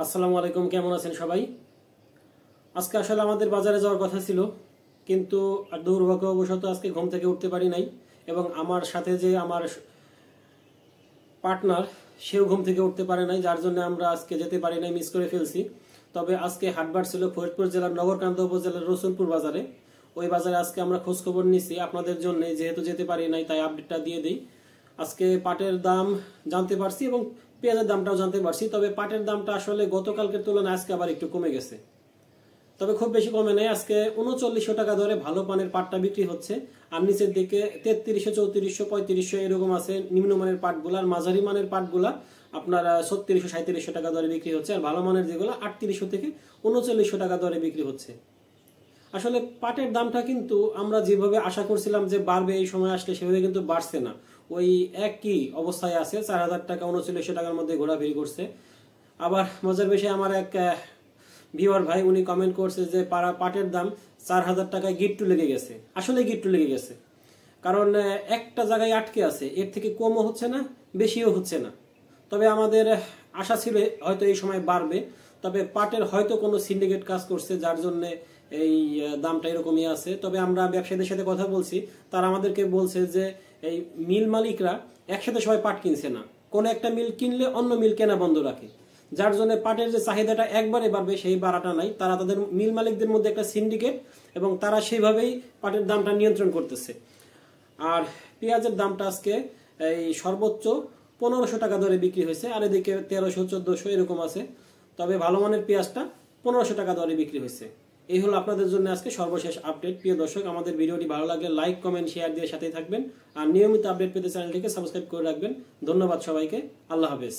আসসালামু আলাইকুম, কেমন আছেন সবাই? আজকে আসলে আমাদের বাজারে যাওয়ার কথা ছিল, কিন্তু দুর্ভাগ্যবশত আজকে ঘুম থেকে উঠতে পারি নাই। এবং আমার সাথে যে আমার পার্টনার, সেও ঘুম থেকে উঠতে পারে নাই, যার জন্য আমরা আজকে যেতে পারি নাই, মিস করে ফেলছি। তবে আজকে হাটবার ছিল ফরিদপুর জেলার নগরকান্দা উপজেলার রসুলপুর বাজারে। ওই বাজারে আজকে আমরা খোঁজ খবর নিছি আপনাদের জন্য, যেহেতু যেতে পারি নাই তাই আপডেটটা দিয়ে দিই। আজকে পাটের দাম জানতে পারছি এবং পেঁয়াজের দামটাও জানতে পারছি। তবে পাটের দামটা আসলে গতকালকের তুলনায় আজকে আবার একটু কমে গেছে, তবে খুব বেশি কমে নেই। আজকে 3900 টাকা দরে ভালো পানের পাটটা বিক্রি হচ্ছে, আর নিচের দিকে 3300, 3400, 3500 এরকম আছে নিম্নমানের পাটগুলা। আর মাঝারি মানের পাটগুলা আপনার 3600, 3700 টাকা দরে বিক্রি হচ্ছে, আর ভালো মানের যেগুলো 3800 থেকে 3900 টাকা দরে বিক্রি হচ্ছে। আসলে পাটের দামটা কিন্তু আমরা যেভাবে আশা করছিলাম যে বাড়বে এই সময় আসলে, সেভাবে কিন্তু বাড়ছে না। ওই একই অবস্থায় আছে, 4000 টাকা 3900 টাকার মধ্যে ঘোরাফেরি করছে। আবার মজার বিষয়, আমার এক ভিউয়ার ভাই উনি কমেন্ট করছে যে পাটের দাম 4000 টাকায় গিট্টু লেগে গেছে। আসলে গিট্টু লেগে গেছে, কারণ একটা জায়গায় আটকে আছে, এর থেকে কমও হচ্ছে না, বেশিও হচ্ছে না। তবে আমাদের আশা ছিল হয়তো এই সময় বাড়বে, তবে পাটের হয়তো কোনো সিন্ডিকেট কাজ করছে, যার জন্য এই দামটা এরকমই আছে। তবে আমরা ব্যবসায়ীদের সাথে কথা বলছি, তারা আমাদেরকে বলছে যে এই মিল মালিকরা একসাথে সবাই পাট কিনছে না, কোন একটা মিল কিনলে অন্য মিল কেনা বন্ধ রাখে, যার জন্য পাটের যে চাহিদাটা একবারে বাড়বে সেই বাড়াটা নাই। তারা তাদের মিল মালিকদের মধ্যে একটা সিন্ডিকেট, এবং তারা সেইভাবেই পাটের দামটা নিয়ন্ত্রণ করতেছে। আর পেঁয়াজের দামটা আজকে এই সর্বোচ্চ 1500 টাকা দরে বিক্রি হয়েছে, আর এদিকে 1300, 1400 এরকম আছে। তবে ভালো মানের পেঁয়াজটা 1500 টাকা দরে বিক্রি হয়েছে। এই হলো আপনাদের জন্য আজকে সর্বশেষ আপডেট। প্রিয় দর্শক, আমাদের ভিডিওটি ভালো লাগলে লাইক, কমেন্ট, শেয়ার দিয়ে সাথেই থাকবেন, আর নিয়মিত আপডেট পেতে চ্যানেলটিকে সাবস্ক্রাইব করে রাখবেন। ধন্যবাদ সবাইকে, আল্লাহ হাফেজ।